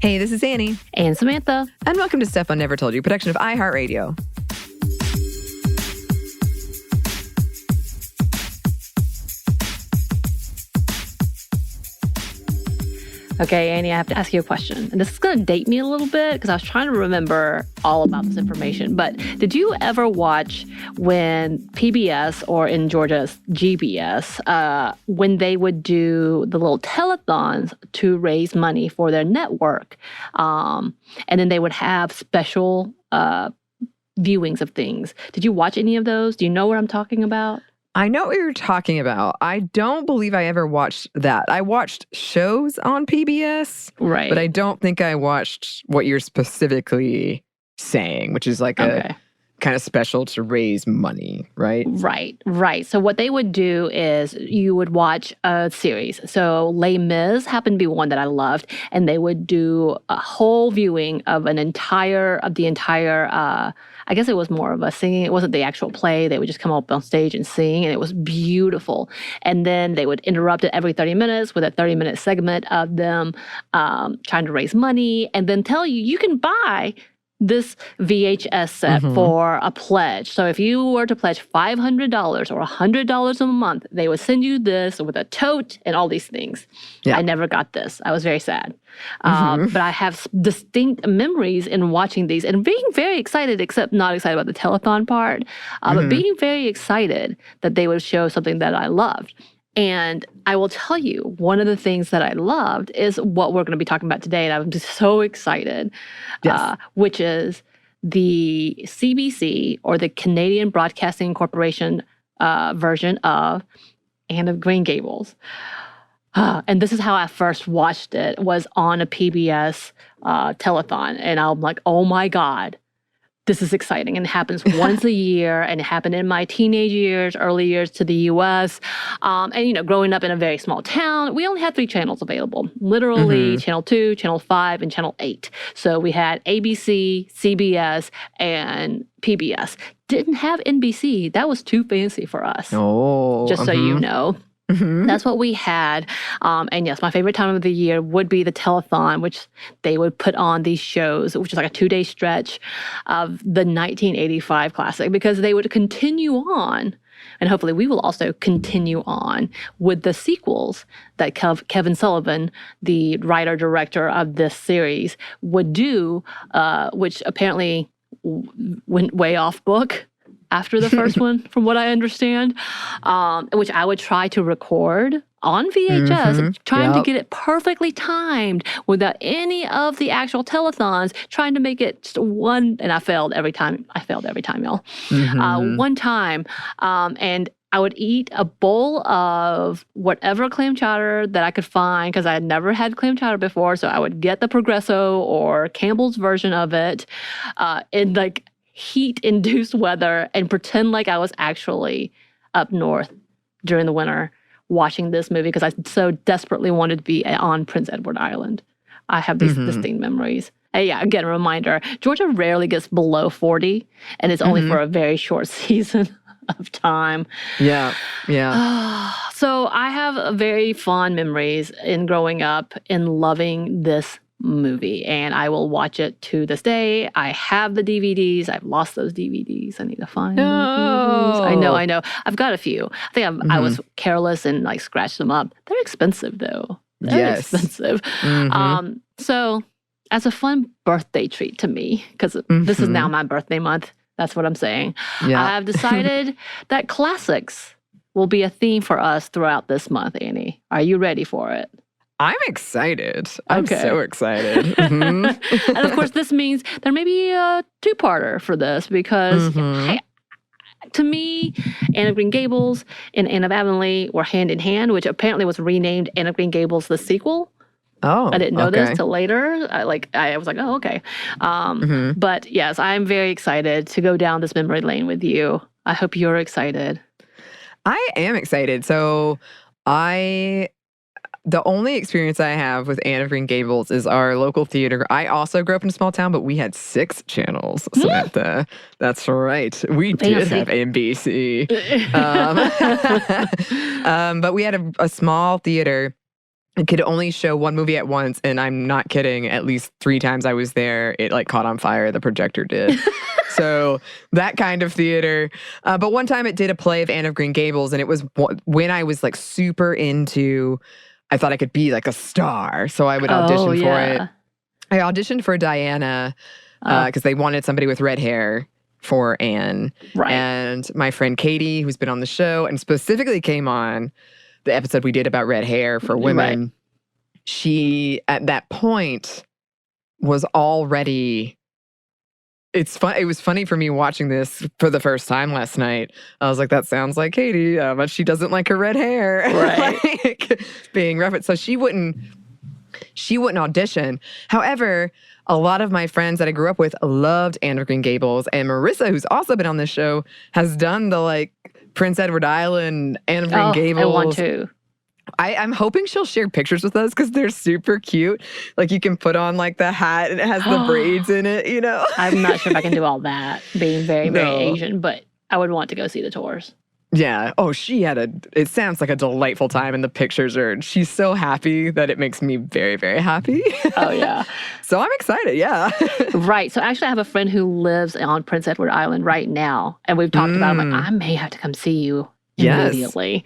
Hey, this is Annie. And Samantha. And welcome to Stuff I Never Told You, production of iHeartRadio. Okay, Annie, I have to ask you a question. And this is going to date me a little bit because I was trying to remember all about this information. But did you ever watch when PBS, or in Georgia, GBS, when they would do the little telethons to raise money for their network? And then they would have special viewings of things. Did you watch any of those? Do you know what I'm talking about? I know what you're talking about. I don't believe I ever watched that. I watched shows on PBS, right? But I don't think I watched what you're specifically saying, which is like a kind of special to raise money, right? Right. So what they would do is you would watch a series. So Les Mis happened to be one that I loved, and they would do a whole viewing of the entire. I guess it was more of a singing. It wasn't the actual play. They would just come up on stage and sing, and it was beautiful. And then they would interrupt it every 30 minutes with a 30-minute segment of them trying to raise money, and then tell you can buy this VHS set for a pledge. So if you were to pledge $500 or $100 a month, they would send you this with a tote and all these things. Yeah. I never got this. I was very sad. But I have distinct memories in watching these and being very excited, except not excited about the telethon part, but being very excited that they would show something that I loved. And I will tell you, one of the things that I loved is what we're going to be talking about today, and I'm just so excited, which is the CBC, or the Canadian Broadcasting Corporation version of Anne of Green Gables. And this is how I first watched it, was on a PBS telethon. And I'm like, oh my God, this is exciting. And it happens once a year, and it happened in my teenage years, early years to the U.S. And, growing up in a very small town, we only had 3 channels available. Literally, Channel 2, Channel 5, and Channel 8. So we had ABC, CBS, and PBS. Didn't have NBC. That was too fancy for us. Oh, just so you know. That's what we had. And yes, my favorite time of the year would be the telethon, which they would put on these shows, which is like a 2-day stretch of the 1985 classic, because they would continue on. And hopefully we will also continue on with the sequels that Kevin Sullivan, the writer-director of this series, would do, which apparently went way off book after the first one, from what I understand, which I would try to record on VHS, trying to get it perfectly timed without any of the actual telethons, trying to make it just one, and I failed every time. Y'all. One time, and I would eat a bowl of whatever clam chowder that I could find, because I had never had clam chowder before, so I would get the Progresso or Campbell's version of it, in like heat-induced weather, and pretend like I was actually up north during the winter watching this movie, because I so desperately wanted to be on Prince Edward Island. I have these distinct memories. And yeah, again, a reminder, Georgia rarely gets below 40, and it's only for a very short season of time. Yeah. So I have very fond memories in growing up and loving this movie, and I will watch it to this day. I have the DVDs. I've lost those DVDs. I need to find those DVDs. I know. I've got a few. I think I was careless and like scratched them up. They're expensive though. They're expensive. So as a fun birthday treat to me, because this is now my birthday month, that's what I'm saying. Yeah. I have decided that classics will be a theme for us throughout this month, Annie. Are you ready for it? I'm excited. I'm so excited. And of course, this means there may be a 2-parter for this, because to me, Anne of Green Gables and Anne of Avonlea were hand in hand, which apparently was renamed Anne of Green Gables the sequel. Oh, I didn't know this till later. I was like, oh, okay. But yes, I'm very excited to go down this memory lane with you. I hope you're excited. I am excited. So the only experience I have with Anne of Green Gables is our local theater. I also grew up in a small town, but we had 6 channels, Samantha. That's right. We did have NBC. But we had a small theater it could only show one movie at once, and I'm not kidding. At least 3 times I was there, it like caught on fire. The projector did. So that kind of theater. But one time it did a play of Anne of Green Gables, and it was when I was like super into. I thought I could be like a star, so I would audition for it. I auditioned for Diana because they wanted somebody with red hair for Anne. Right. And my friend Katie, who's been on the show and specifically came on the episode we did about red hair for women, Right. she, at that point, was already... It's fun. It was funny for me watching this for the first time last night. I was like, that sounds like Katie, but she doesn't like her red hair. Right. Like, being referenced. So she wouldn't audition. However, a lot of my friends that I grew up with loved Anne of Green Gables. And Marissa, who's also been on this show, has done the like Prince Edward Island, Anne of Green Gables. I want to. I'm hoping she'll share pictures with us because they're super cute. Like you can put on like the hat and it has the braids in it, you know? I'm not sure if I can do all that, being very, very Asian, but I would want to go see the tours. Yeah. Oh, it sounds like a delightful time, and the pictures she's so happy that it makes me very, very happy. Oh, yeah. So I'm excited, yeah. Right. So actually I have a friend who lives on Prince Edward Island right now, and we've talked about, I'm like, I may have to come see you immediately.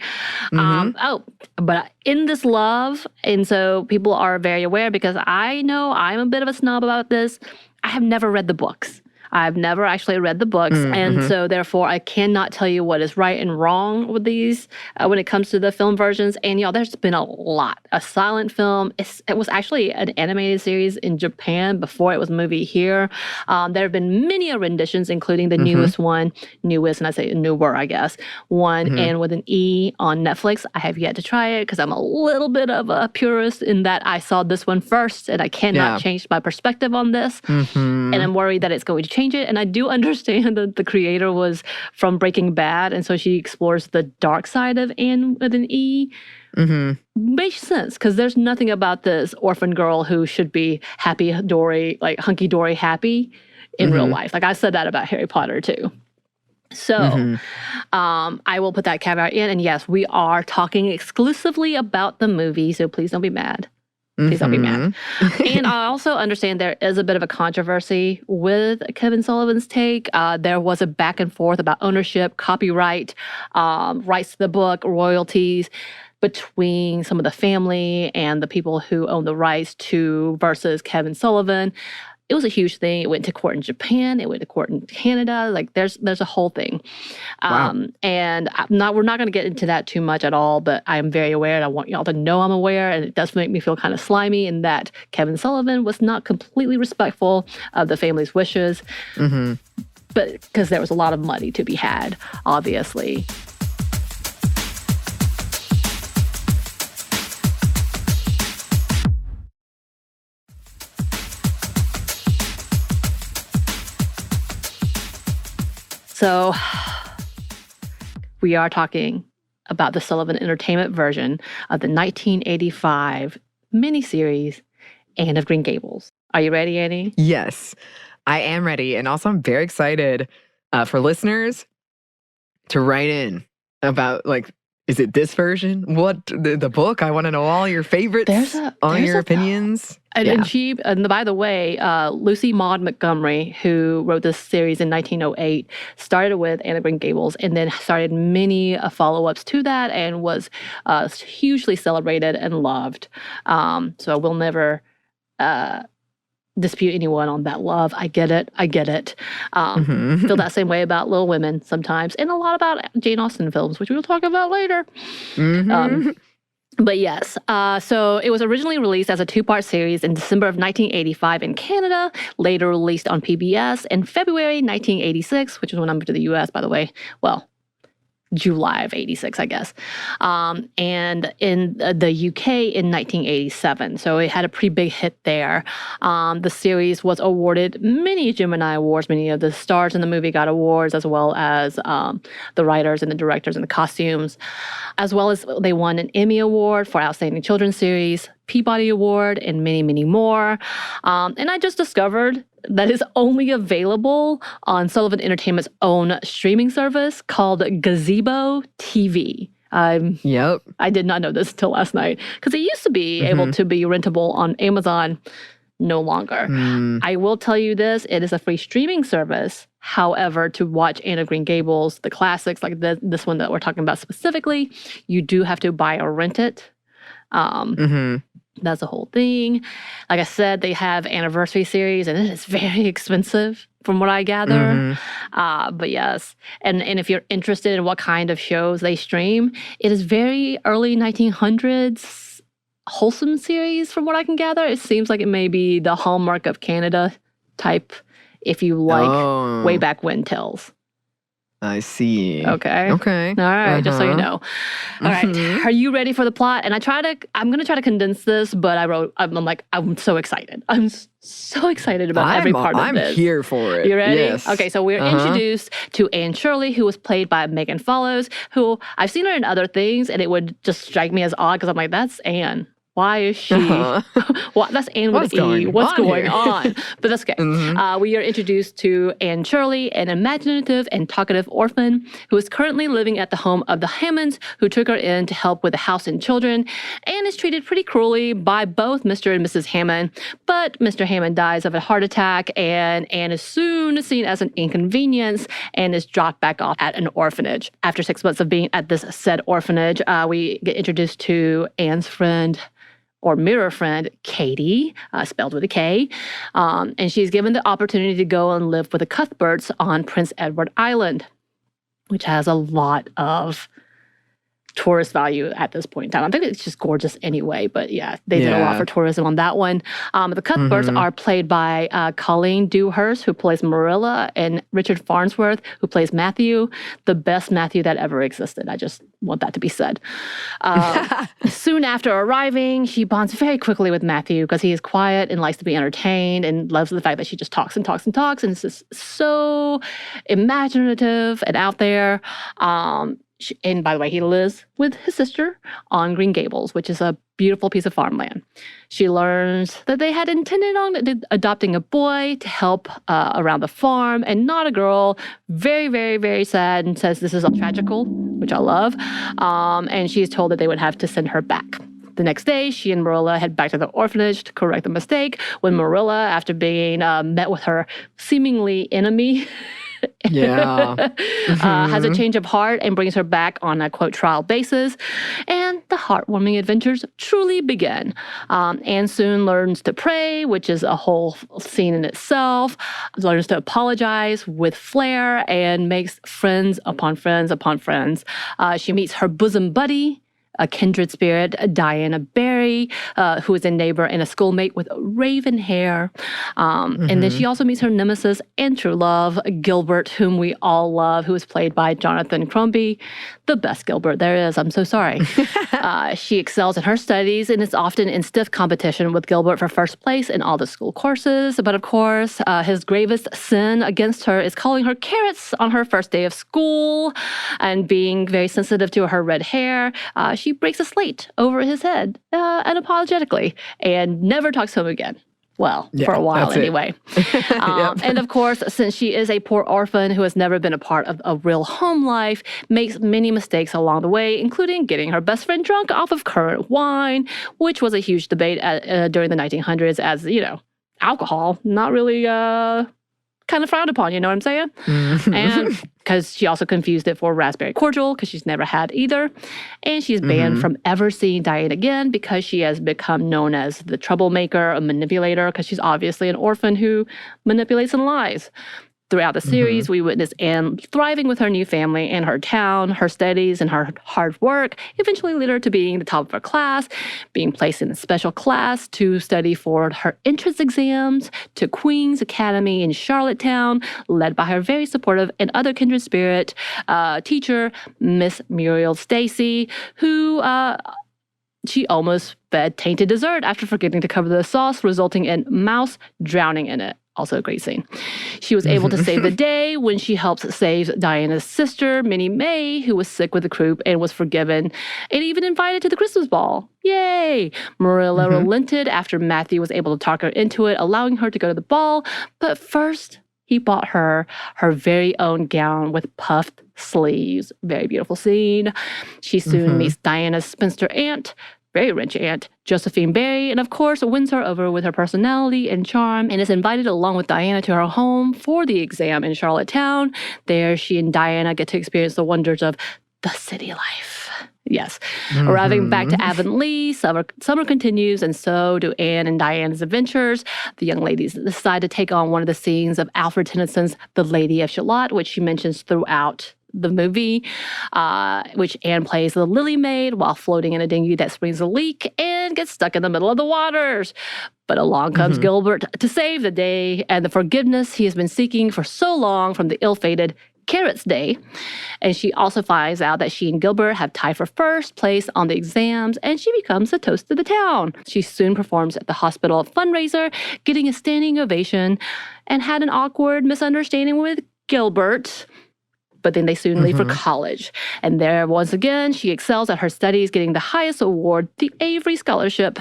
Yes. But in this love, and so people are very aware because I know I'm a bit of a snob about this, I have never read the books. I've never actually read the books, and so therefore I cannot tell you what is right and wrong with these when it comes to the film versions. And y'all, there's been a lot. A silent film. It was actually an animated series in Japan before it was a movie here. There have been many renditions, including the newest one, and I say newer, I guess, one, and with an E on Netflix. I have yet to try it because I'm a little bit of a purist in that I saw this one first, and I cannot change my perspective on this. And I'm worried that it's going to change it. And I do understand that the creator was from Breaking Bad, and so she explores the dark side of Anne with an E. Makes sense, because there's nothing about this orphan girl who should be happy-dory, like hunky-dory happy in real life. Like I said that about Harry Potter too. So I will put that caveat in. And yes, we are talking exclusively about the movie, so please don't be mad. Please don't be mad. And I also understand there is a bit of a controversy with Kevin Sullivan's take. There was a back and forth about ownership, copyright, rights to the book, royalties between some of the family and the people who own the rights to versus Kevin Sullivan. It was a huge thing. It went to court in Japan. It went to court in Canada. Like there's a whole thing. And we're not going to get into that too much at all, but I'm very aware, and I want y'all to know I'm aware, and it does make me feel kind of slimy in that Kevin Sullivan was not completely respectful of the family's wishes, but because there was a lot of money to be had, obviously. So we are talking about the Sullivan Entertainment version of the 1985 miniseries, Anne of Green Gables. Are you ready, Anney? Yes, I am ready. And also I'm very excited for listeners to write in about, like, is it this version? What, the book? I want to know all your favorites, all your opinions. And by the way, Lucy Maud Montgomery, who wrote this series in 1908, started with Anne of Green Gables and then started many follow-ups to that and was hugely celebrated and loved. So I will never dispute anyone on that love. I get it. Feel that same way about Little Women sometimes, and a lot about Jane Austen films, which we'll talk about later. But yes, so it was originally released as a 2-part series in December of 1985 in Canada, later released on PBS in February 1986, which is when I moved to the U.S., by the way. Well, July of 86, I guess. And in the UK in 1987. So it had a pretty big hit there. The series was awarded many Gemini Awards. Many of the stars in the movie got awards, as well as the writers and the directors and the costumes, as well as they won an Emmy Award for Outstanding Children's Series, Peabody Award, and many, many more. And I just discovered that is only available on Sullivan Entertainment's own streaming service called Gazebo TV. Yep. I did not know this until last night because it used to be able to be rentable on Amazon. No longer. I will tell you this, it is a free streaming service. However, to watch Anne of Green Gables, the classics, like this one that we're talking about specifically, you do have to buy or rent it. That's the whole thing. Like I said, they have anniversary series, and it is very expensive from what I gather. But yes, and if you're interested in what kind of shows they stream, it is very early 1900s wholesome series from what I can gather. It seems like it may be the Hallmark of Canada type if you like way back when tales. I see. Okay. All right, just so you know. All right, are you ready for the plot? And I'm going to try to condense this, but I'm so excited. I'm so excited about every part of this. I'm here for it. You ready? Yes. Okay, so we're introduced to Anne Shirley, who was played by Megan Follows, who I've seen her in other things, and it would just strike me as odd because I'm like, that's Anne. Why is she? Well, that's Anne with E. What's going on? But that's okay. We are introduced to Anne Shirley, an imaginative and talkative orphan who is currently living at the home of the Hammonds, who took her in to help with the house and children. Anne is treated pretty cruelly by both Mr. and Mrs. Hammond, but Mr. Hammond dies of a heart attack, and Anne is soon seen as an inconvenience and is dropped back off at an orphanage. After 6 months of being at this said orphanage, we get introduced to Anne's friend, or mirror friend, Katie, spelled with a K. And she's given the opportunity to go and live with the Cuthberts on Prince Edward Island, which has a lot of tourist value at this point in time. I think it's just gorgeous anyway, but yeah, they did a lot for tourism on that one. The Cuthberts are played by Colleen Dewhurst, who plays Marilla, and Richard Farnsworth, who plays Matthew, the best Matthew that ever existed. I just want that to be said. Soon after arriving, she bonds very quickly with Matthew because he is quiet and likes to be entertained and loves the fact that she just talks and talks and talks, and it's just so imaginative and out there. And by the way, he lives with his sister on Green Gables, which is a beautiful piece of farmland. She learns that they had intended on adopting a boy to help around the farm and not a girl. Very, very, very sad, and says this is all tragical, which I love. And she is told that they would have to send her back. The next day, she and Marilla head back to the orphanage to correct the mistake when Marilla, after being met with her seemingly enemy, has a change of heart and brings her back on a, quote, trial basis. And the heartwarming adventures truly begin. Anne soon learns to pray, which is a whole scene in itself, learns to apologize with flair, and makes friends upon friends upon friends. She meets her bosom buddy, a kindred spirit, Diana Barry, who is a neighbor and a schoolmate with raven hair. And then she also meets her nemesis and true love, Gilbert, whom we all love, who is played by Jonathan Crombie, the best Gilbert there is. I'm so sorry. She excels in her studies and is often in stiff competition with Gilbert for first place in all the school courses. But of course, his gravest sin against her is calling her carrots on her first day of school, and being very sensitive to her red hair. She breaks a slate over his head unapologetically and never talks to him again. Well, for a while anyway. And of course, since she is a poor orphan who has never been a part of a real home life, makes many mistakes along the way, including getting her best friend drunk off of currant wine, which was a huge debate during the 1900s as, you know, alcohol, not really kind of frowned upon, you know what I'm saying? And because she also confused it for raspberry cordial, because she's never had either. And she's banned from ever seeing Diane again because she has become known as the troublemaker, a manipulator, because she's obviously an orphan who manipulates and lies. Throughout the series, we witness Anne thriving with her new family and her town. Her studies and her hard work eventually led her to being the top of her class, being placed in a special class to study for her entrance exams to Queen's Academy in Charlottetown, led by her very supportive and other kindred spirit teacher, Miss Muriel Stacy, who she almost fed tainted dessert after forgetting to cover the sauce, resulting in mouse drowning in it. Also a great scene. She was able to save the day when she helps save Diana's sister, Minnie May, who was sick with the croup and was forgiven and even invited to the Christmas ball. Yay! Marilla relented after Matthew was able to talk her into it, allowing her to go to the ball. But first, he bought her her very own gown with puffed sleeves. Very beautiful scene. She soon meets Diana's spinster aunt, very rich aunt, Josephine Barry, and of course wins her over with her personality and charm, and is invited along with Diana to her home for the exam in Charlottetown. There, she and Diana get to experience the wonders of the city life. Yes. Arriving back to Avonlea, summer continues, and so do Anne and Diana's adventures. The young ladies decide to take on one of the scenes of Alfred Tennyson's The Lady of Shalott, which she mentions throughout the movie, which Anne plays the Lily Maid while floating in a dinghy that springs a leak and gets stuck in the middle of the waters. But along comes Gilbert to save the day and the forgiveness he has been seeking for so long from the ill-fated Carrots Day. And she also finds out that she and Gilbert have tied for first place on the exams, and she becomes the toast of the town. She soon performs at the hospital fundraiser, getting a standing ovation, and had an awkward misunderstanding with Gilbert. But then they soon leave for college. And there, once again, she excels at her studies, getting the highest award, the Avery Scholarship,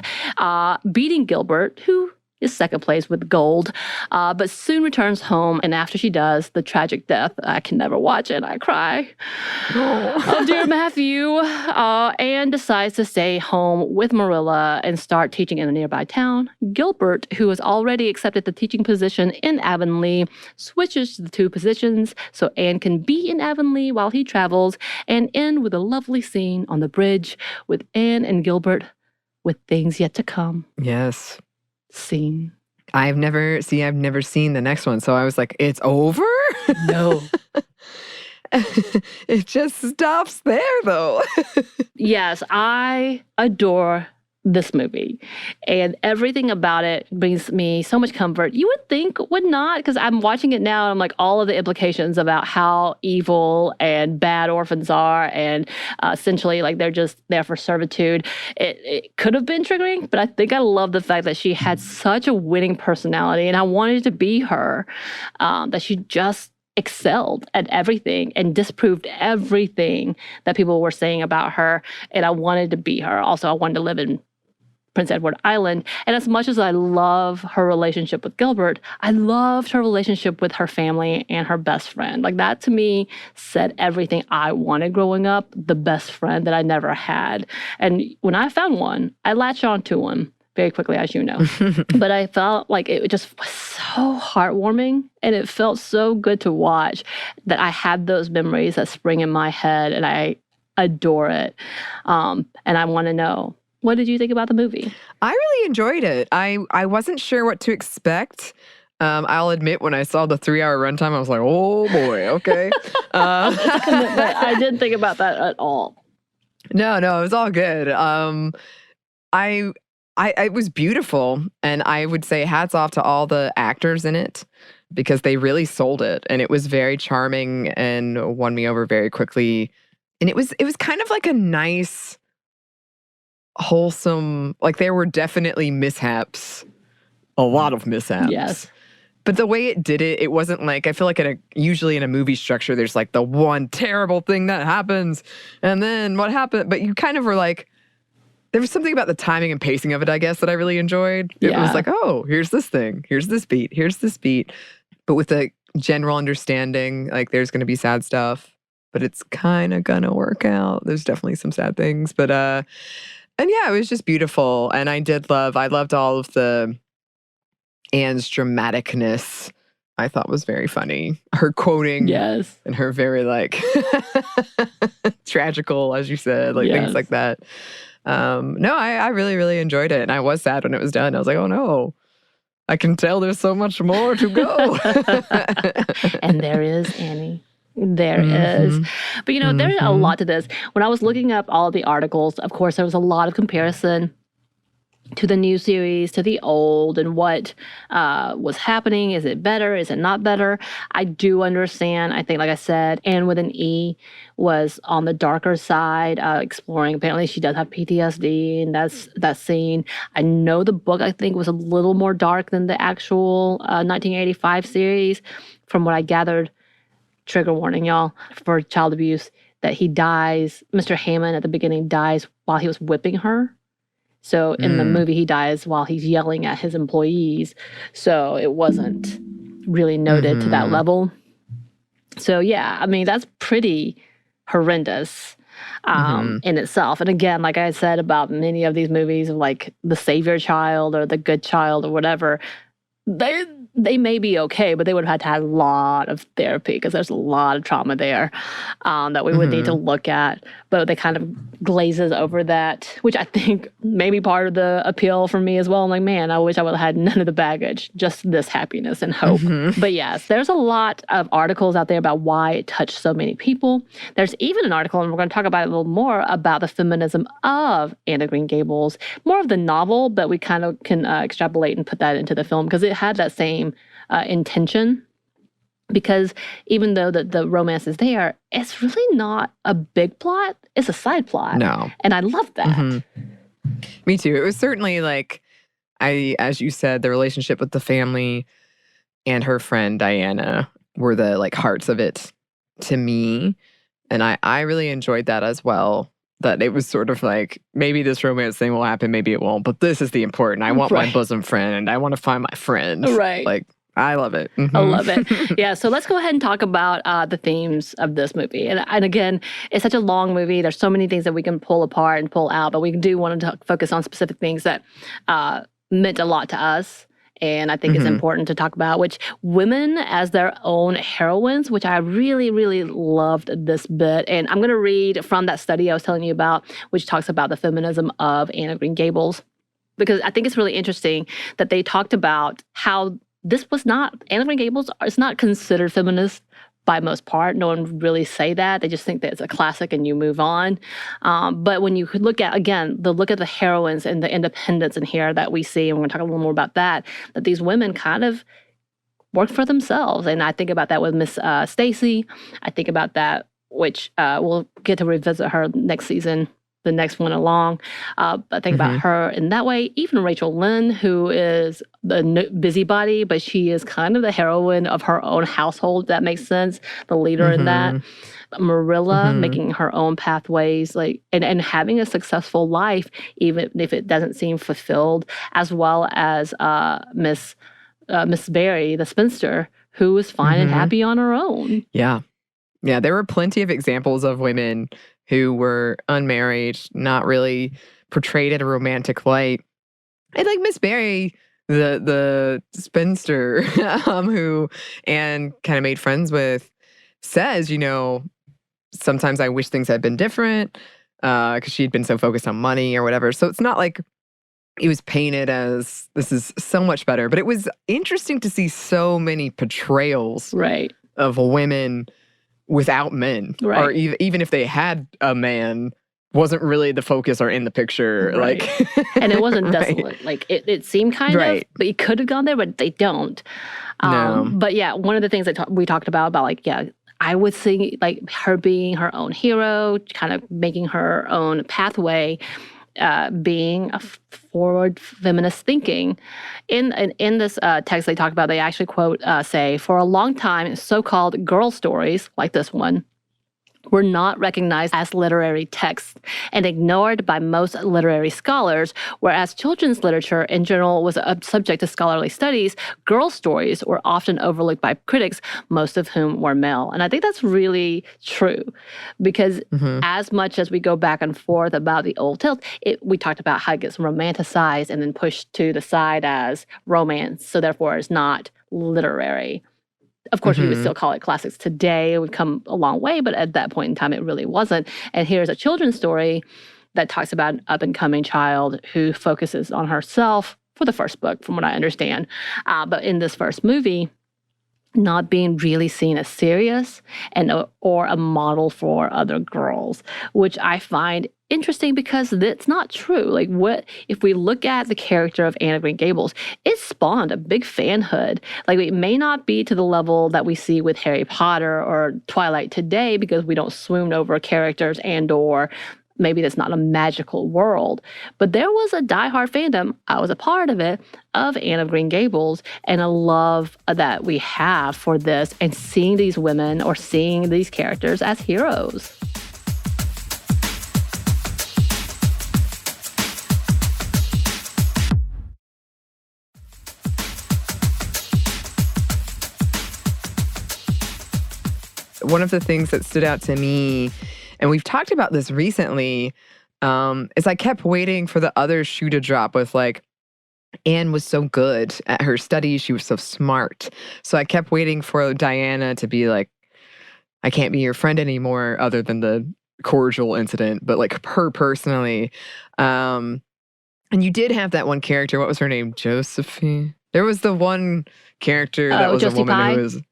beating Gilbert, who is second place with gold, but soon returns home. And after she does, the tragic death, I can never watch it. I cry. Oh, dear Matthew. Anne decides to stay home with Marilla and start teaching in a nearby town. Gilbert, who has already accepted the teaching position in Avonlea, switches the two positions so Anne can be in Avonlea while he travels, and end with a lovely scene on the bridge with Anne and Gilbert with things yet to come. Yes. Scene. I've never seen the next one, so I was like, it's over? No. It just stops there, though. Yes, I adore this movie, and everything about it brings me so much comfort. You would think would not, because I'm watching it now and I'm like, all of the implications about how evil and bad orphans are, and essentially like they're just there for servitude. It could have been triggering, but I think I love the fact that she had such a winning personality, and I wanted to be her, that she just excelled at everything and disproved everything that people were saying about her, and I wanted to be her. Also, I wanted to live in Prince Edward Island. And as much as I love her relationship with Gilbert, I loved her relationship with her family and her best friend. Like, that to me said everything I wanted growing up, the best friend that I never had. And when I found one, I latched on to one very quickly, as you know. But I felt like it just was so heartwarming, and it felt so good to watch that I had those memories that spring in my head, and I adore it. And I want to know, what did you think about the movie? I really enjoyed it. I wasn't sure what to expect. I'll admit, when I saw the 3-hour runtime, I was like, oh boy, okay. I didn't think about that at all. No, it was all good. It was beautiful, and I would say hats off to all the actors in it, because they really sold it, and it was very charming and won me over very quickly. And it was kind of like a nice, wholesome, like there were definitely mishaps, a lot of mishaps. Yes. But the way it did it, it wasn't like, I feel like usually in a movie structure, there's like the one terrible thing that happens, and then what happened? But you kind of were like, there was something about the timing and pacing of it, I guess, that I really enjoyed. It was like, oh, here's this thing, here's this beat, but with a general understanding, like there's going to be sad stuff, but it's kind of going to work out. There's definitely some sad things, but and yeah, it was just beautiful. And I loved all of the Anne's dramaticness. I thought was very funny. Her quoting, yes, and her very like tragical, as you said, like things like that. No, I really, really enjoyed it. And I was sad when it was done. I was like, oh no, I can tell there's so much more to go. And there is Anney. There is. But you know, there's a lot to this. When I was looking up all of the articles, of course, there was a lot of comparison to the new series, to the old, and what was happening. Is it better? Is it not better? I do understand. I think, like I said, Anne with an E was on the darker side, exploring. Apparently, she does have PTSD, and that's that scene. I know the book, I think, was a little more dark than the actual 1985 series. From what I gathered, trigger warning, y'all, for child abuse, that he dies. Mr. Hammond at the beginning dies while he was whipping her. So in the movie, he dies while he's yelling at his employees. So it wasn't really noted to that level. So yeah, I mean, that's pretty horrendous in itself. And again, like I said about many of these movies, like the savior child or the good child or whatever, they may be okay, but they would have had to have a lot of therapy because there's a lot of trauma there that we would need to look at. But they kind of glazes over that, which I think may be part of the appeal for me as well. I'm like, man, I wish I would have had none of the baggage, just this happiness and hope. But yes, there's a lot of articles out there about why it touched so many people. There's even an article, and we're going to talk about it a little more, about the feminism of Anne of Green Gables, more of the novel, but we kind of can extrapolate and put that into the film because it had that same intention. Because even though the romance is there, it's really not a big plot. It's a side plot. No. And I love that. Me too. It was certainly like, as you said, the relationship with the family and her friend Diana were the like hearts of it to me. And I really enjoyed that as well. That it was sort of like, maybe this romance thing will happen, maybe it won't, but this is the important. I want my bosom friend, and I want to find my friends. Right. Like, I love it. I love it. Yeah, so let's go ahead and talk about the themes of this movie. And again, it's such a long movie. There's so many things that we can pull apart and pull out, but we do want to focus on specific things that meant a lot to us. And I think it's important to talk about, which women as their own heroines, which I really, really loved this bit. And I'm going to read from that study I was telling you about, which talks about the feminism of Anne of Green Gables, because I think it's really interesting that they talked about how this was not, Anne of Green Gables is not considered feminist by most part. No one would really say that. They just think that it's a classic and you move on. But when you look at, again, look at the heroines and the independence in here that we see, and we're going to talk a little more about that these women kind of work for themselves. And I think about that with Miss Stacy. I think about that, which we'll get to revisit her next season, the next one along. But think about her in that way. Even Rachel Lynn, who is the busybody, but she is kind of the heroine of her own household, if that makes sense. The leader in that. Marilla making her own pathways, like and having a successful life, even if it doesn't seem fulfilled, as well as Miss Barry, the spinster, who is fine and happy on her own. Yeah. Yeah, there were plenty of examples of women who were unmarried, not really portrayed in a romantic light. And like Miss Barry, the spinster who Anne kind of made friends with, says, sometimes I wish things had been different because she'd been so focused on money or whatever. So it's not like it was painted as this is so much better. But it was interesting to see so many portrayals of women without men, or even if they had a man, wasn't really the focus or in the picture. Like, and it wasn't desolate. Like it seemed kind of, but you could have gone there, but they don't. No. But yeah, one of the things that we talked about like, yeah, I would see like her being her own hero, kind of making her own pathway, being a forward feminist thinking. In this text they talk about, they actually quote, say, for a long time, so-called girl stories like this one were not recognized as literary texts and ignored by most literary scholars, whereas children's literature in general was subject to scholarly studies. Girl stories were often overlooked by critics, most of whom were male. And I think that's really true because as much as we go back and forth about the old tales, we talked about how it gets romanticized and then pushed to the side as romance, so therefore it's not literary. Of course, we would still call it classics today. We've come a long way, but at that point in time, it really wasn't. And here's a children's story that talks about an up-and-coming child who focuses on herself for the first book, from what I understand. But in this first movie, not being really seen as serious and or a model for other girls, which I find interesting because it's not true. Like, what if we look at the character of Anne of Green Gables, it spawned a big fanhood. Like, it may not be to the level that we see with Harry Potter or Twilight today because we don't swoon over characters and or maybe that's not a magical world. But there was a diehard fandom, I was a part of it, of Anne of Green Gables, and a love that we have for this and seeing these women or seeing these characters as heroes. one of the things that stood out to me, and we've talked about this recently, is I kept waiting for the other shoe to drop with like, Anne was so good at her studies. She was so smart. So I kept waiting for Diana to be like, I can't be your friend anymore, other than the cordial incident, but like her personally. And you did have that one character. What was her name? Josephine? There was the one character that was Josie a woman Pye? who was,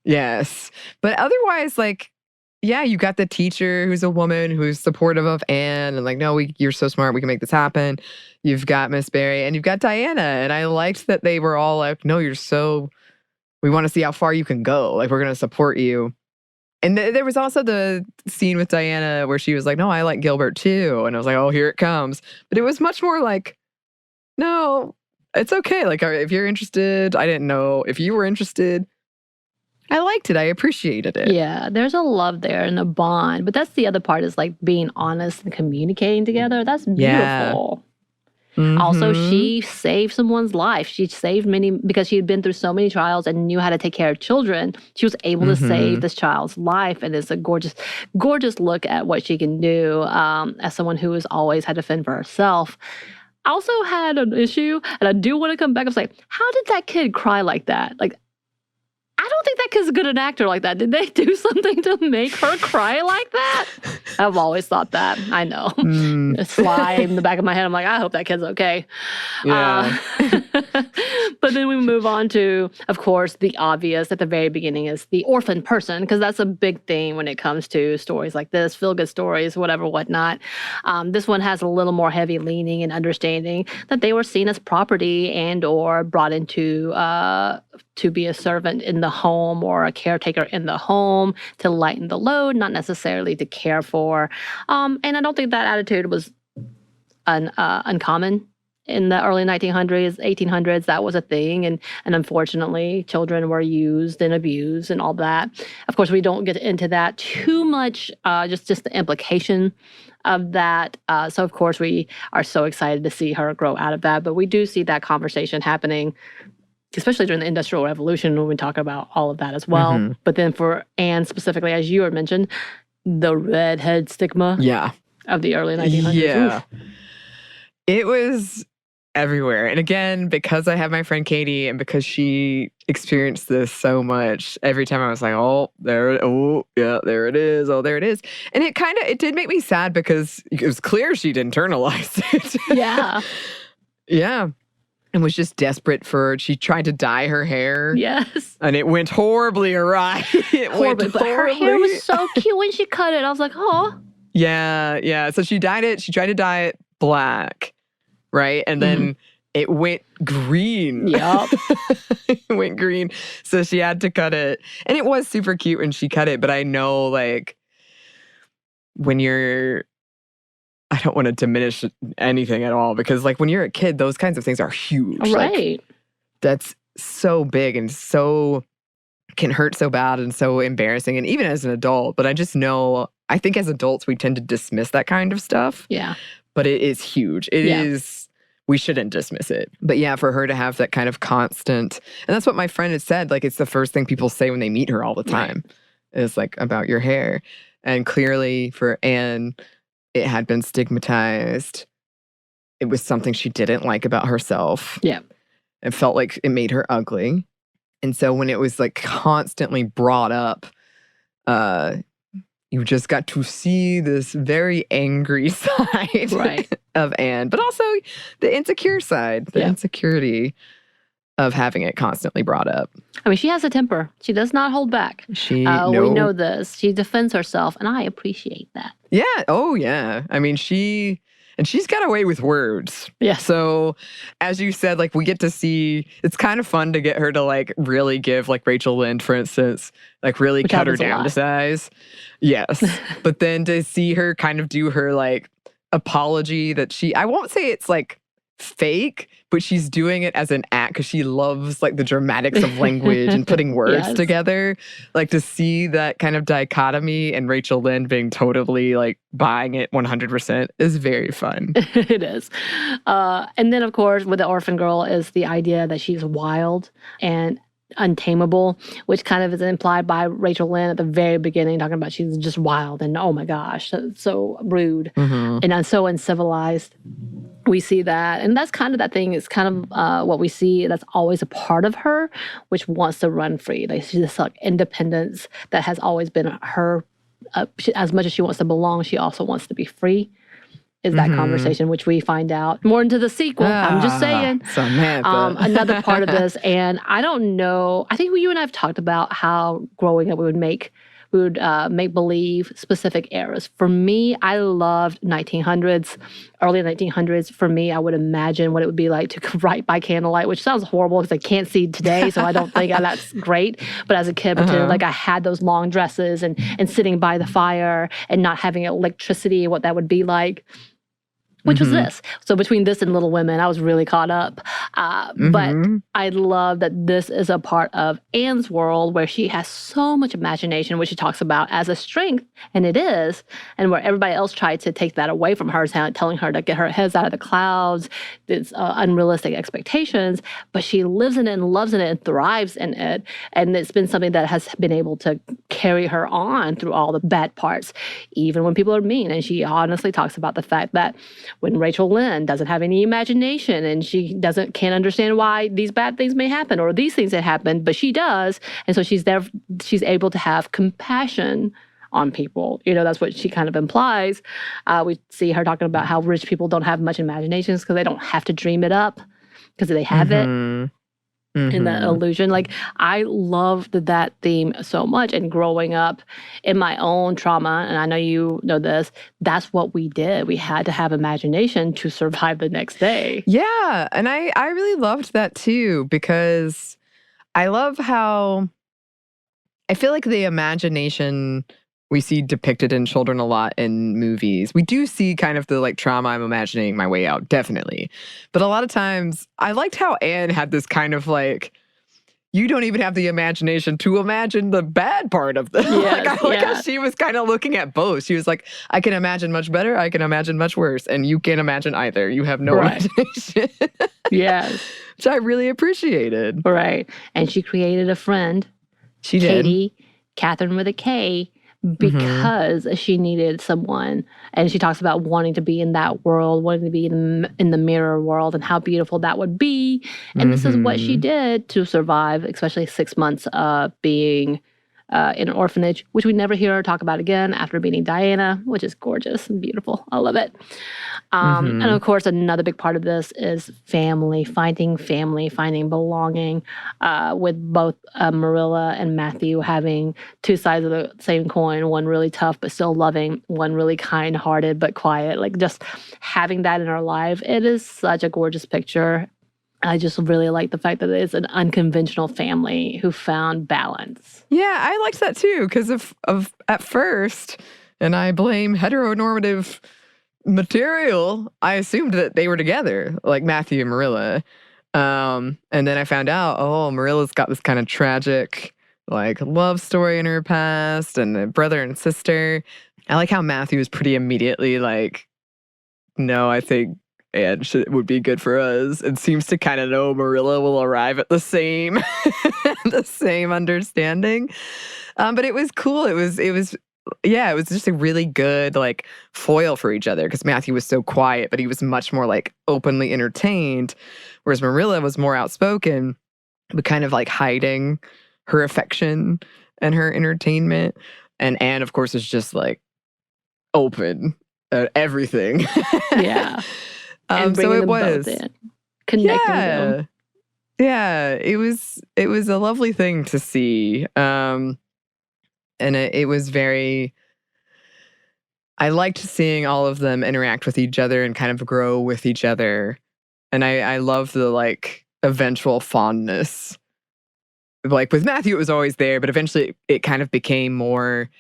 yes. But otherwise, like, yeah, you got the teacher who's a woman who's supportive of Anne and like, no, you're so smart. We can make this happen. You've got Miss Barry and you've got Diana. And I liked that they were all like, no, we want to see how far you can go. Like, we're going to support you. And there was also the scene with Diana where she was like, no, I like Gilbert too. And I was like, oh, here it comes. But it was much more like, no, it's okay. Like, if you're interested, I didn't know if you were interested. I liked it. I appreciated it. Yeah, there's a love there and a bond. But that's the other part, is like being honest and communicating together. That's beautiful. Yeah. Also, she saved someone's life. She saved many, because she had been through so many trials and knew how to take care of children. She was able to save this child's life. And it's a gorgeous, gorgeous look at what she can do as someone who has always had to fend for herself. I also had an issue, and I do want to come back and say, how did that kid cry like that? Like, I don't think that kid's good an actor like that. Did they do something to make her cry like that? I've always thought that. I know. It's fly in the back of my head. I'm like, I hope that kid's okay. Yeah. But then we move on to, of course, the obvious at the very beginning is the orphan person, because that's a big theme when it comes to stories like this, feel-good stories, whatever, whatnot. This one has a little more heavy leaning and understanding that they were seen as property and or brought into to be a servant in the home or a caretaker in the home to lighten the load, not necessarily to care for. And I don't think that attitude was uncommon in the early 1900s, 1800s. That was a thing. And unfortunately, children were used and abused and all that. Of course, we don't get into that too much, just the implication of that. So, of course, we are so excited to see her grow out of that. But we do see that conversation happening, especially during the Industrial Revolution, when we talk about all of that as well. But then for Anne specifically, as you had mentioned, the redhead stigma of the early 1900s. Yeah. It was everywhere. And again, because I have my friend Katie and because she experienced this so much, every time I was like, there it is. Oh, there it is. And it did make me sad because it was clear she'd internalized it. Yeah. Yeah. And was just desperate she tried to dye her hair. Yes. And it went horribly awry. Horribly. But her hair was so cute when she cut it. I was like, oh. Yeah, yeah. So she dyed it. She tried to dye it black, right? And then it went green. Yep. It went green. So she had to cut it. And it was super cute when she cut it. But I know, like, when I don't want to diminish anything at all, because like when you're a kid, those kinds of things are huge. Right. Like, that's so big and can hurt so bad and so embarrassing. And even as an adult, but I just know, I think as adults, we tend to dismiss that kind of stuff. Yeah. But it is huge. It is, we shouldn't dismiss it. But yeah, for her to have that kind of constant, and that's what my friend had said, like it's the first thing people say when they meet her all the time, is like about your hair. And clearly for Anne, it had been stigmatized. It was something she didn't like about herself. Yeah. It felt like it made her ugly. And so when it was like constantly brought up, you just got to see this very angry side of Anne, but also the insecure side, the insecurity of having it constantly brought up. I mean, she has a temper. She does not hold back. We know this. She defends herself, and I appreciate that. Yeah. Oh, yeah. I mean, she's got away with words. Yeah. So, as you said, like, we get to see, it's kind of fun to get her to, like, really give, like, Rachel Lynde, for instance, like, really cut her down to size. Yes. But then to see her kind of do her, like, apology that I won't say it's, like, fake, but she's doing it as an act because she loves like the dramatics of language and putting words together. Like to see that kind of dichotomy and Rachel Lynde being totally like buying it 100% is very fun. It is. And then of course with the orphan girl is the idea that she's wild and untamable, which kind of is implied by Rachel Lynn at the very beginning, talking about she's just wild and oh my gosh, so rude and so uncivilized. We see that. And that's kind of that thing. It's kind of what we see that's always a part of her, which wants to run free. Like she's this like independence that has always been her. As much as she wants to belong, she also wants to be free. Is that conversation, which we find out more into the sequel. I'm just saying. Samantha. Another part of this. And I don't know. I think you and I have talked about how growing up we would make believe specific eras. For me, I loved 1900s, early 1900s. For me, I would imagine what it would be like to write by candlelight, which sounds horrible because I can't see today, so I don't think that's great. But as a kid, like I had those long dresses and sitting by the fire and not having electricity, what that would be like. Which was this. So between this and Little Women, I was really caught up. But I love that this is a part of Anne's world where she has so much imagination, which she talks about as a strength, and it is, and where everybody else tried to take that away from her, telling her to get her head out of the clouds, it's unrealistic expectations, but she lives in it and loves in it and thrives in it. And it's been something that has been able to carry her on through all the bad parts, even when people are mean. And she honestly talks about the fact that when Rachel Lynn doesn't have any imagination and she can't understand why these bad things may happen or these things that happen, but she does. And so she's able to have compassion on people. That's what she kind of implies. We see her talking about how rich people don't have much imagination because they don't have to dream it up because they have it. In that illusion. Like, I loved that theme so much. And growing up in my own trauma, and I know you know this, that's what we did. We had to have imagination to survive the next day. Yeah. And I really loved that too, because I love how I feel like the imagination we see depicted in children a lot in movies. We do see kind of the like trauma, I'm imagining my way out, definitely. But a lot of times, I liked how Anne had this kind of like, you don't even have the imagination to imagine the bad part of this. Yes, I like how she was kind of looking at both. She was like, I can imagine much better, I can imagine much worse, and you can't imagine either. You have no imagination. Yes. Which I really appreciated. Right. And she created a friend. She Katie, Catherine with a K, because she needed someone. And she talks about wanting to be in that world, wanting to be in the mirror world and how beautiful that would be. And this is what she did to survive, especially 6 months of being in an orphanage, which we never hear her talk about again after meeting Diana, which is gorgeous and beautiful. I love it. And of course, another big part of this is family, finding belonging, with both Marilla and Matthew having two sides of the same coin, one really tough but still loving, one really kind-hearted but quiet. Like, just having that in our life, it is such a gorgeous picture. I just really like the fact that it's an unconventional family who found balance. Yeah, I liked that too, because of at first, and I blame heteronormative material, I assumed that they were together, like Matthew and Marilla. And then I found out, Marilla's got this kind of tragic, like, love story in her past, and a brother and sister. I like how Matthew is pretty immediately like, no, I think Anne would be good for us, and seems to kind of know Marilla will arrive at the same understanding. But it was cool. It was just a really good like foil for each other, because Matthew was so quiet, but he was much more like openly entertained, whereas Marilla was more outspoken, but kind of like hiding her affection and her entertainment. And Anne, of course, is just like open at everything. Yeah. So it was connecting them. Yeah, it was a lovely thing to see. And it was very, I liked seeing all of them interact with each other and kind of grow with each other. And I love the like eventual fondness. Like with Matthew, it was always there, but eventually it kind of became more,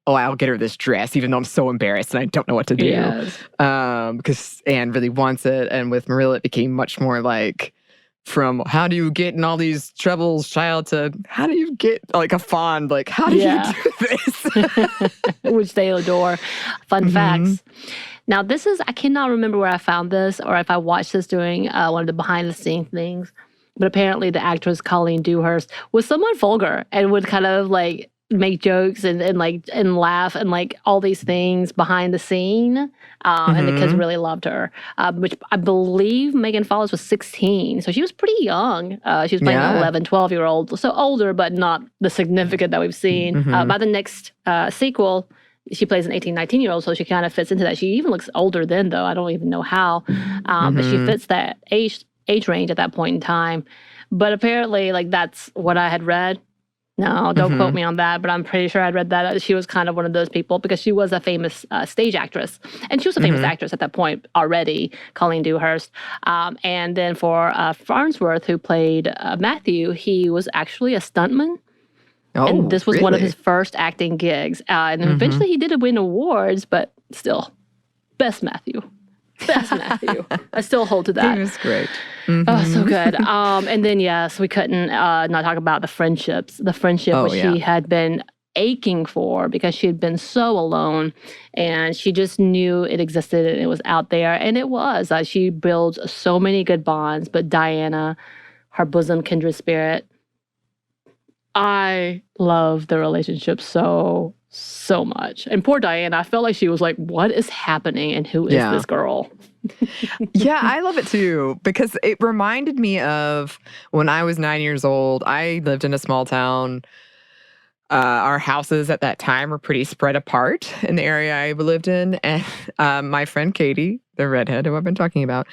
I'll get her this dress, even though I'm so embarrassed and I don't know what to do. Yes. Because Anne really wants it. And with Marilla, it became much more like, from how do you get in all these troubles, child, to how do you get like a fond, like, how do you do this? Which they adore. Fun facts. Now, I cannot remember where I found this or if I watched this during one of the behind the scenes things, But apparently the actress Colleen Dewhurst was somewhat vulgar and would kind of like make jokes and laugh and like all these things behind the scene. And the kids really loved her, which I believe Megan Follis was 16. So she was pretty young. She was playing an 11, 12-year-old. So older, but not the significant that we've seen. By the next sequel, she plays an 18, 19-year-old. So she kind of fits into that. She even looks older then, though. I don't even know how. But she fits that age range at that point in time. But apparently, like, that's what I had read. No, don't quote me on that, but I'm pretty sure I'd read that. She was kind of one of those people because she was a famous stage actress. And she was a famous actress at that point already, Colleen Dewhurst. And then for Farnsworth, who played Matthew, he was actually a stuntman. Oh, and this was one of really? his first acting gigs. And eventually he did win awards, but still, best Matthew. Best Matthew. I still hold to that. He was great. Oh, so good. And then, yes, we couldn't not talk about the friendships. The friendship which she had been aching for because she had been so alone. And she just knew it existed and it was out there. And it was. She builds so many good bonds. But Diana, her bosom kindred spirit, I love the relationship so much. And poor Diana, I felt like she was like, what is happening and who is this girl? Yeah, I love it too because it reminded me of when I was 9 years old. I lived in a small town. Our houses at that time were pretty spread apart in the area I lived in. And my friend Katie, the redhead who I've been talking about,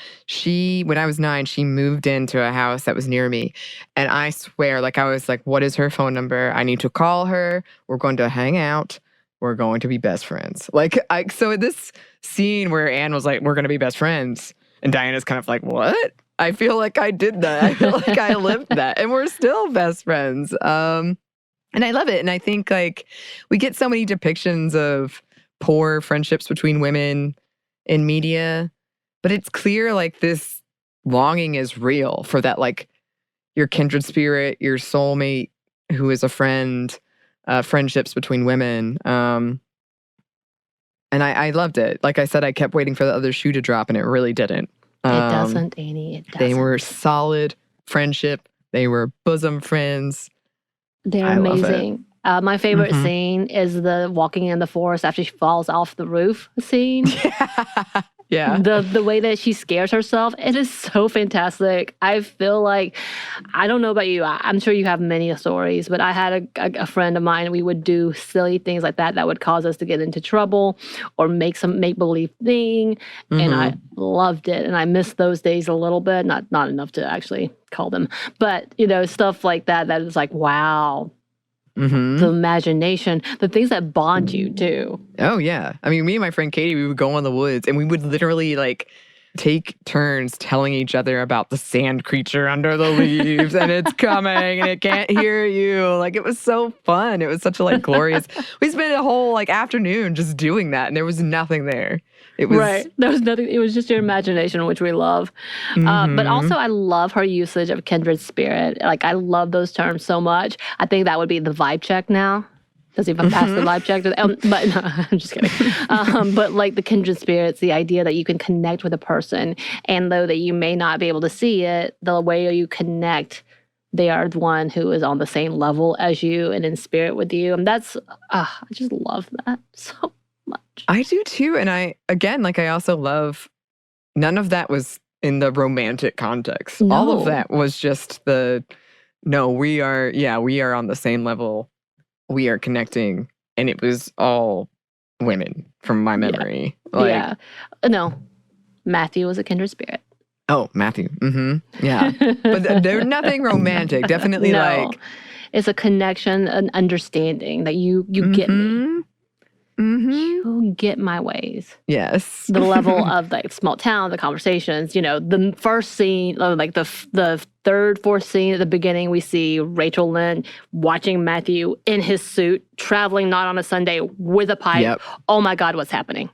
when I was 9, she moved into a house that was near me. And I swear, like, I was like, what is her phone number? I need to call her. We're going to hang out. We're going to be best friends. So this scene where Anne was like, we're going to be best friends. And Diana's kind of like, what? I feel like I did that. I feel like I lived that. And we're still best friends. And I love it. And I think like we get so many depictions of poor friendships between women in media, but it's clear like this longing is real for that, like your kindred spirit, your soulmate who is a friend, friendships between women. And I loved it. Like I said, I kept waiting for the other shoe to drop and it really didn't. It doesn't, Anney. It doesn't. They were solid friendship. They were bosom friends. They're amazing. My favorite scene is the walking in the forest after she falls off the roof scene. Yeah. The way that she scares herself, it is so fantastic. I feel like, I don't know about you, I'm sure you have many stories, but I had a friend of mine, we would do silly things like that would cause us to get into trouble or make some make-believe thing. And I loved it. And I miss those days a little bit, not enough to actually call them, but stuff like that is like, wow. The imagination, the things that bond you too. Oh, yeah. I mean, me and my friend Katie, we would go in the woods and we would literally like take turns telling each other about the sand creature under the leaves and it's coming and it can't hear you. Like, it was so fun. It was such a like glorious. We spent a whole like afternoon just doing that and there was nothing there. It was right. There was nothing. It was just your imagination, which we love. But also, I love her usage of kindred spirit. Like, I love those terms so much. I think that would be the vibe check now. Does even pass the vibe check? But no, I'm just kidding. But like the kindred spirits, the idea that you can connect with a person, and though that you may not be able to see it, the way you connect, they are the one who is on the same level as you and in spirit with you. And that's, I just love that so much. I do too. And I also love, none of that was in the romantic context. No. All of that was just we are on the same level. We are connecting. And it was all women from my memory. Yeah. No, Matthew was a kindred spirit. Oh, Matthew. Yeah. But there's nothing romantic. Definitely like. It's a connection, an understanding that you get me. You get my ways. Yes. The level of like small town, the conversations, the first scene, like the third, fourth scene at the beginning, we see Rachel Lynn watching Matthew in his suit, traveling not on a Sunday with a pipe. Yep. Oh my God, what's happening?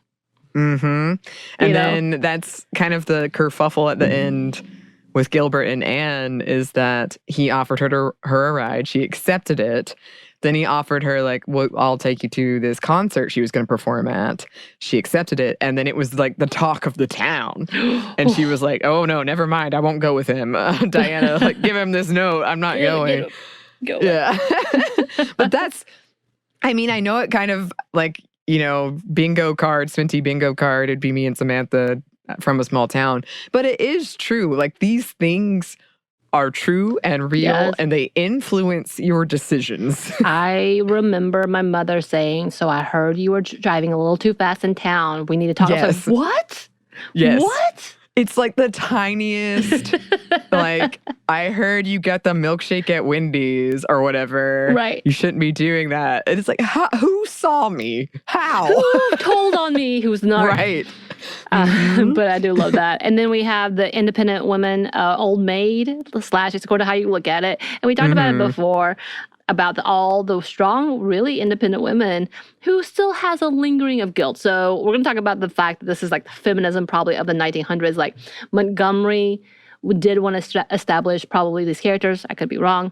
And then that's kind of the kerfuffle at the end with Gilbert and Anne is that he offered her a ride. She accepted it. Then he offered her like, well, I'll take you to this concert she was going to perform at. She accepted it. And then it was like the talk of the town. And she was like, oh no, never mind. I won't go with him. Diana, like, give him this note. I'm not going. Go. Yeah. But that's, I mean, I know it kind of like, you know, bingo card, SMNTY bingo card. It'd be me and Samantha from a small town. But it is true. Like these things are true and real, and they influence your decisions. I remember my mother saying, so I heard you were driving a little too fast in town. We need to talk. Yes. I was like, what? Yes. What? It's like the tiniest, like, I heard you got the milkshake at Wendy's or whatever. Right. You shouldn't be doing that. And it's like, who saw me? How? Who told on me who's not? Right. But I do love that. And then we have the independent woman, old maid, slash, it's according to how you look at it. And we talked about it before, about all the strong, really independent women who still has a lingering of guilt. So we're going to talk about the fact that this is like the feminism probably of the 1900s. Like Montgomery did want to establish probably these characters, I could be wrong,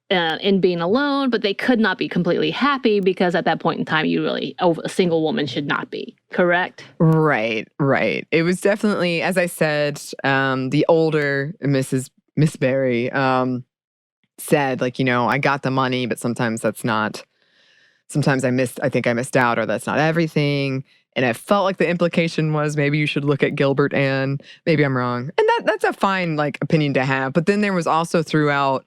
in being alone, but they could not be completely happy because at that point in time, a single woman should not be, correct? Right. It was definitely, as I said, the older Miss Berry, said, like, you know, I got the money, but sometimes I think I missed out, or that's not everything. And I felt like the implication was maybe you should look at Gilbert Ann. Maybe I'm wrong. And that's a fine, like, opinion to have. But then there was also throughout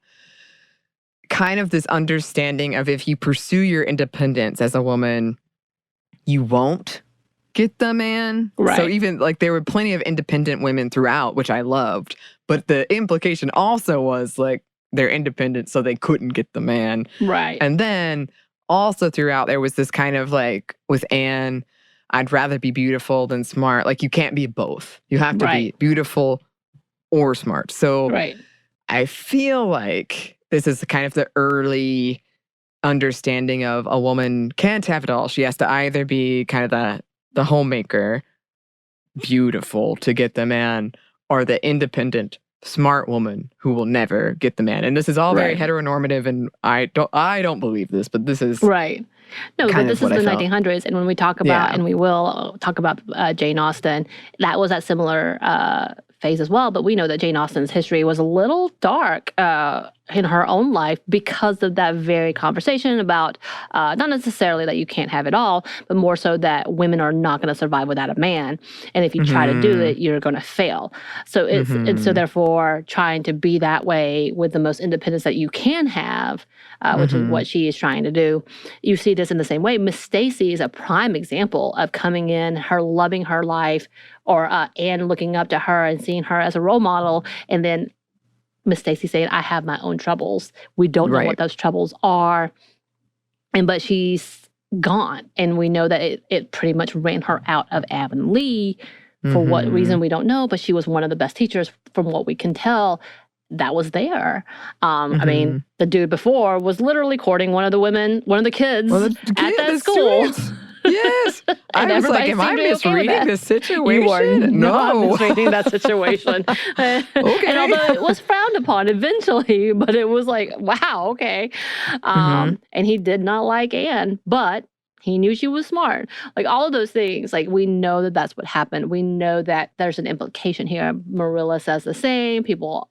kind of this understanding of if you pursue your independence as a woman, you won't get the man. Right. So even, like, there were plenty of independent women throughout, which I loved. But the implication also was, like, they're independent, so they couldn't get the man. Right. And then also throughout, there was this kind of like, with Anne, I'd rather be beautiful than smart. Like, you can't be both. You have to be beautiful or smart. So I feel like this is kind of the early understanding of a woman can't have it all. She has to either be kind of the homemaker, beautiful to get the man, or the independent, smart woman who will never get the man. And this is all very heteronormative, and I don't believe this, but this is right. No, but this is the 1900s, and when we talk about, and we will talk about Jane Austen, that was that similar phase as well. But we know that Jane Austen's history was a little dark in her own life because of that very conversation about not necessarily that you can't have it all, but more so that women are not going to survive without a man, and if you try to do it, you're going to fail. So it's and so therefore trying to be that way with the most independence that you can have, which is what she is trying to do. You see this in the same way. Miss Stacy is a prime example of coming in, her loving her life, or Anne looking up to her and seeing her as a role model, and then Miss Stacy saying, I have my own troubles. We don't know what those troubles are. But she's gone. And we know that it pretty much ran her out of Avonlea. For what reason, we don't know. But she was one of the best teachers, from what we can tell, that was there. I mean, the dude before was literally courting one of the kids at that school. Yes. I was like, am I misreading this situation? You are not misreading that situation. And although it was frowned upon eventually, but it was like, wow, okay. And he did not like Anne, but he knew she was smart. Like, all of those things, like, we know that that's what happened. We know that there's an implication here. Marilla says the same. People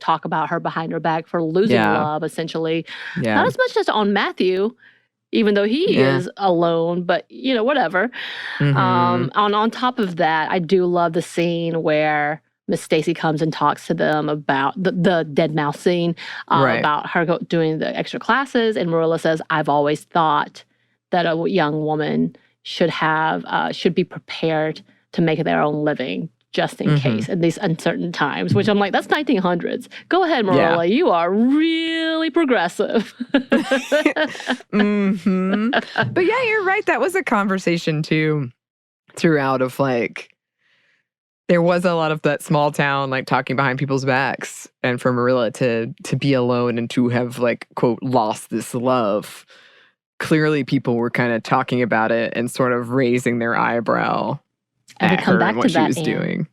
talk about her behind her back for losing love, essentially. Not as much as on Matthew, even though he is alone, but, you know, whatever. On top of that, I do love the scene where Miss Stacy comes and talks to them about the dead mouse scene, about her doing the extra classes. And Marilla says, I've always thought that a young woman should be prepared to make their own living just in case in these uncertain times, which I'm like, that's 1900s. Go ahead, Marilla. You are really progressive. But yeah, you're right. That was a conversation too throughout of, like, there was a lot of that small town, like, talking behind people's backs, and for Marilla to be alone and to have, like, quote, lost this love. Clearly people were kind of talking about it and sort of raising their eyebrow at her and what she was doing.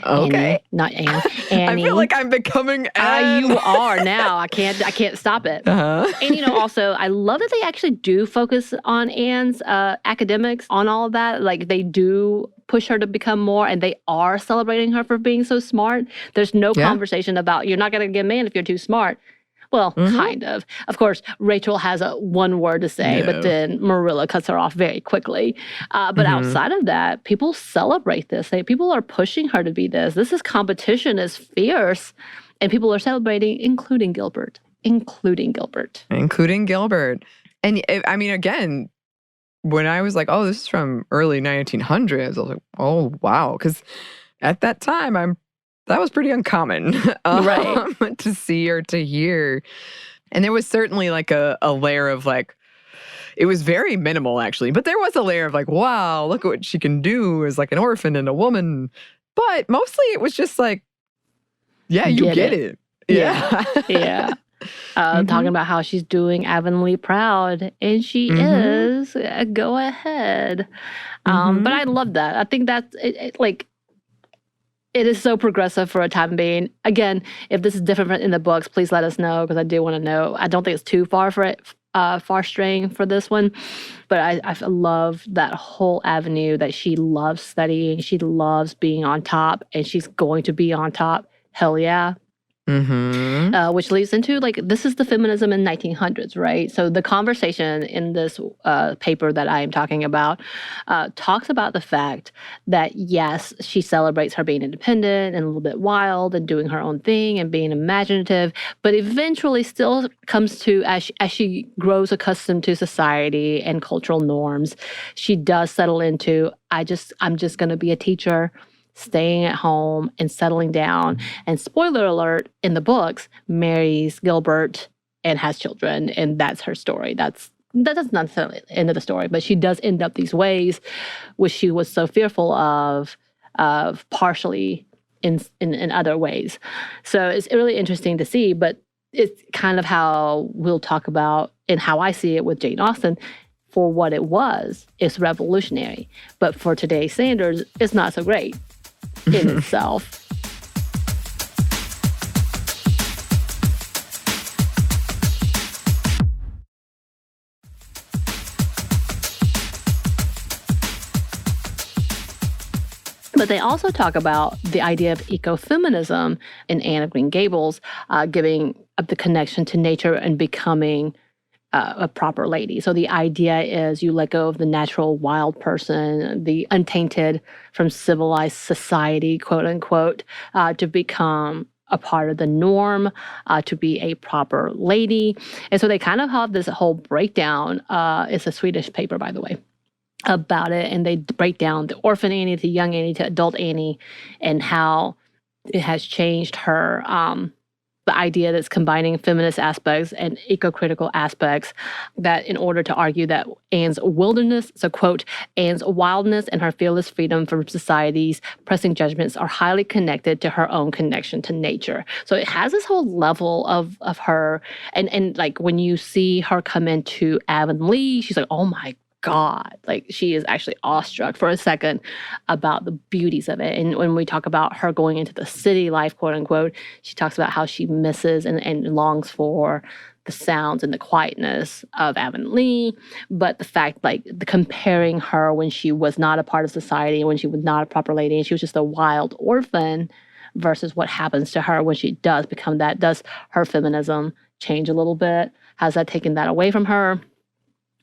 Okay. Annie, not Anne. I feel Annie. like I'm becoming Anne. You are now. I can't stop it. Uh-huh. And also, I love that they actually do focus on Anne's academics, on all of that. Like, they do push her to become more, and they are celebrating her for being so smart. There's no conversation about, you're not going to get a man if you're too smart. Well, kind of. Of course, Rachel has one word to say, but then Marilla cuts her off very quickly. But outside of that, people celebrate this. People are pushing her to be this. This competition is fierce, and people are celebrating, including Gilbert. And I mean, again, when I was like, oh, this is from early 1900s, I was like, oh, wow. Because at that time, that was pretty uncommon right. to see or to hear. And there was certainly like a layer of like, it was very minimal actually, but there was a layer of like, wow, look at what she can do as like an orphan and a woman. But mostly it was just like, yeah, you get it. Yeah. Talking about how she's doing Avonlea proud, and she is. Go ahead. But I love that. I think that's like, it is so progressive for a time being. Again, if this is different in the books, please let us know, because I do want to know. I don't think it's too far straying for this one, but I love that whole avenue that she loves studying. She loves being on top, and she's going to be on top. Hell yeah. Which leads into, like, this is the feminism in 1900s, right? So the conversation in this paper that I am talking about talks about the fact that, yes, she celebrates her being independent and a little bit wild and doing her own thing and being imaginative, but eventually still comes to, as she grows accustomed to society and cultural norms, she does settle into, I'm just going to be a teacher, staying at home and settling down. And spoiler alert, in the books, marries Gilbert and has children, and that's her story. That's not necessarily the end of the story, but she does end up these ways, which she was so fearful of partially in other ways. So it's really interesting to see, but it's kind of how we'll talk about, and how I see it with Jane Austen. For what it was, it's revolutionary. But for today's standards, it's not so great in itself. But they also talk about the idea of ecofeminism in Anne of Green Gables, giving up the connection to nature and becoming a proper lady. So the idea is you let go of the natural wild person, the untainted from civilized society, quote unquote, to become a part of the norm, to be a proper lady. And so they kind of have this whole breakdown. It's a Swedish paper, by the way, about it. And they break down the orphan Annie to young Annie to adult Annie, and how it has changed her, the idea that's combining feminist aspects and eco-critical aspects, that in order to argue that Anne's wilderness, so quote, Anne's wildness and her fearless freedom from society's pressing judgments are highly connected to her own connection to nature. So it has this whole level of her, and like when you see her come into Avonlea, she's like, oh my God, like she is actually awestruck for a second about the beauties of it. And when we talk about her going into the city life, quote unquote, she talks about how she misses and longs for the sounds and the quietness of Avonlea. But the fact, like, the comparing her when she was not a part of society, when she was not a proper lady, and she was just a wild orphan, versus what happens to her when she does become that. Does her feminism change a little bit? Has that taken that away from her?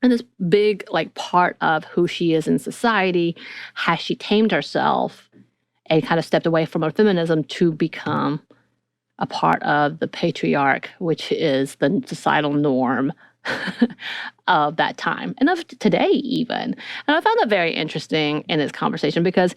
And this big, like, part of who she is in society, has she tamed herself and kind of stepped away from her feminism to become a part of the patriarch, which is the societal norm of that time and of today even. And I found that very interesting in this conversation because,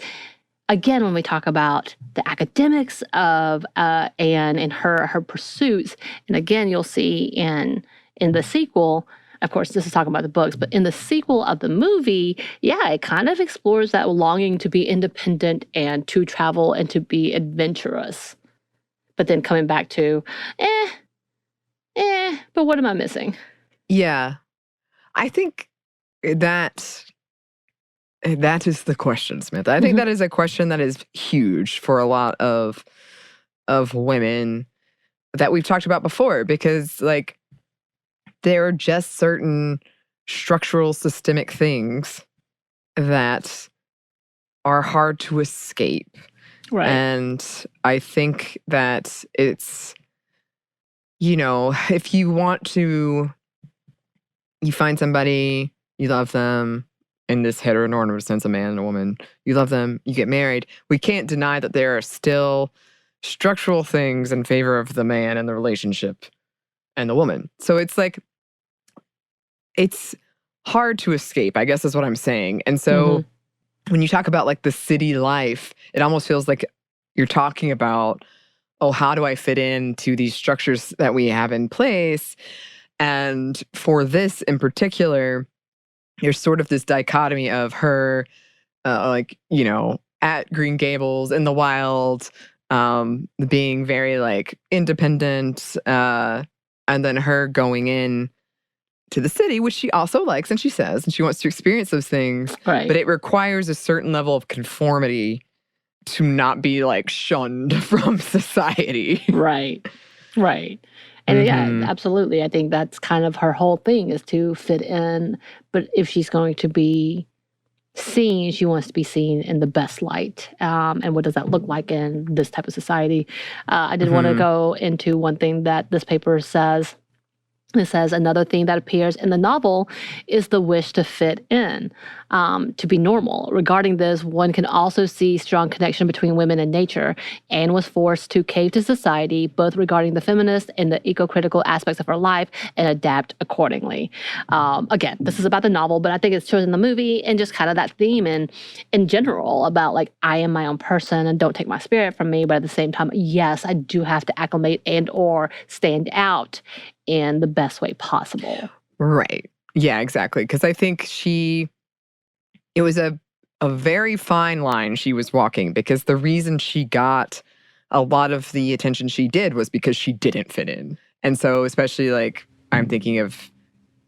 again, when we talk about the academics of Anne and her pursuits, and again, you'll see in the sequel. Of course, this is talking about the books, but in the sequel of the movie, yeah, it kind of explores that longing to be independent and to travel and to be adventurous. But then coming back to, but what am I missing? Yeah. I think that That is the question, Smith. I think that is a question that is huge for a lot of women that we've talked about before, because like there are just certain structural systemic things that are hard to escape. Right. And I think that it's, if you find somebody, you love them in this heteronormative sense, a man and a woman, you love them, you get married. We can't deny that there are still structural things in favor of the man and the relationship and the woman. So it's like, it's hard to escape, I guess is what I'm saying. And so when you talk about like the city life, it almost feels like you're talking about, oh, how do I fit into these structures that we have in place? And for this in particular, there's sort of this dichotomy of her, at Green Gables in the wild, being very like independent, and then her going in to the city, which she also likes and she says, and she wants to experience those things. Right. But it requires a certain level of conformity to not be like shunned from society. Right. And yeah, absolutely. I think that's kind of her whole thing, is to fit in. But if she's going to be seen, she wants to be seen in the best light. And what does that look like in this type of society? I did want to go into one thing that this paper says. It says another thing that appears in the novel is the wish to fit in, to be normal. Regarding this, one can also see strong connection between women and nature. Anne was forced to cave to society, both regarding the feminist and the eco-critical aspects of her life, and adapt accordingly. Again, this is about the novel, but I think it's chosen in the movie, and just kind of that theme and in general about like, I am my own person and don't take my spirit from me, but at the same time, yes, I do have to acclimate and or stand out in the best way possible. Right. Yeah, exactly. Because I think it was a very fine line she was walking, because the reason she got a lot of the attention she did was because she didn't fit in. And so especially like, I'm thinking of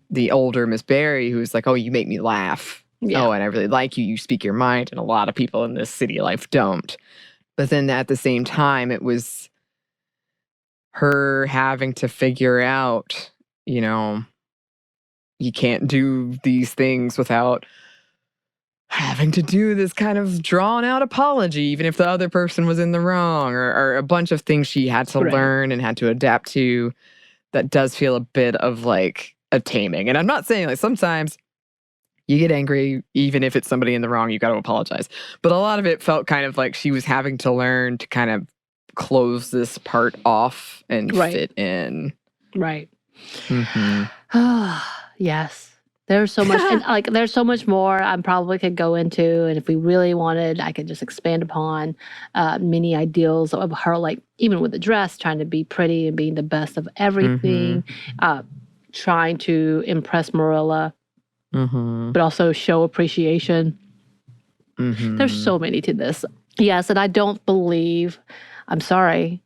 the older Miss Barry, who's like, oh, you make me laugh. Yeah. Oh, and I really like you. You speak your mind. And a lot of people in this city life don't. But then at the same time, it was her having to figure out, you can't do these things without having to do this kind of drawn out apology, even if the other person was in the wrong, or a bunch of things she had to learn and had to adapt to. That does feel a bit of like a taming. And I'm not saying like sometimes you get angry, even if it's somebody in the wrong, you got to apologize. But a lot of it felt kind of like she was having to learn to kind of close this part off and fit in. Right. Yes. There's so much, and like there's so much more I probably could go into, and if we really wanted, I could just expand upon many ideals of her, like even with the dress, trying to be pretty and being the best of everything, trying to impress Marilla, but also show appreciation. There's so many to this. Yes, and I don't believe. I'm sorry.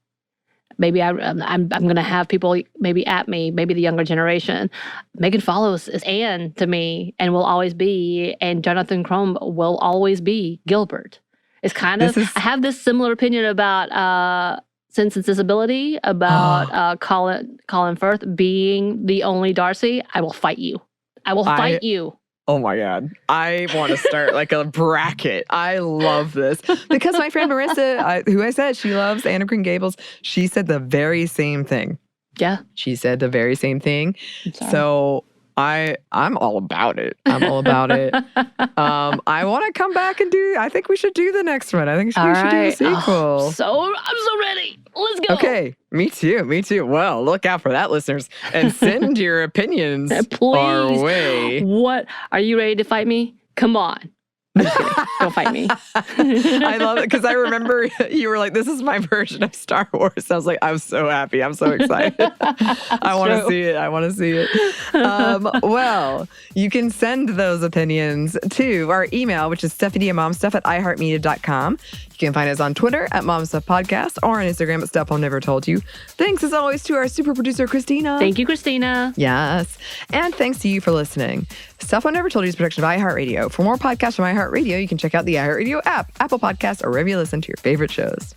Maybe I'm going to have people maybe at me, maybe the younger generation. Megan Follows is Anne to me and will always be, and Jonathan Crumb will always be Gilbert. It's kind of, I have this similar opinion about Sense and Sensibility, about Colin Firth being the only Darcy. I will fight you. I will fight you. Oh my God. I want to start like a bracket. I love this. Because my friend Marissa, who I said she loves Anne of Green Gables, she said the very same thing. Yeah. She said the very same thing. So I'm all about it. I'm all about it. I want to come back and I think we should do the next one. I think we should do the sequel. I'm so ready. Let's go. Okay. Me too. Well, look out for that, listeners. And send your opinions our way. What? Are you ready to fight me? Come on. I'm just kidding. Don't fight me. I love it because I remember you were like, this is my version of Star Wars. I was like, I'm so happy. I'm so excited. I want to see it. Well, you can send those opinions to our email, which is stephanieandmomstuff@iheartmedia.com. You You can find us on Twitter at Mom Stuff Podcast or on Instagram at Stuff Mom Never Told You. Thanks as always to our super producer, Christina. Thank you, Christina. Yes. And thanks to you for listening. Stuff Mom Never Told You is a production of iHeartRadio. For more podcasts from iHeartRadio, you can check out the iHeartRadio app, Apple Podcasts, or wherever you listen to your favorite shows.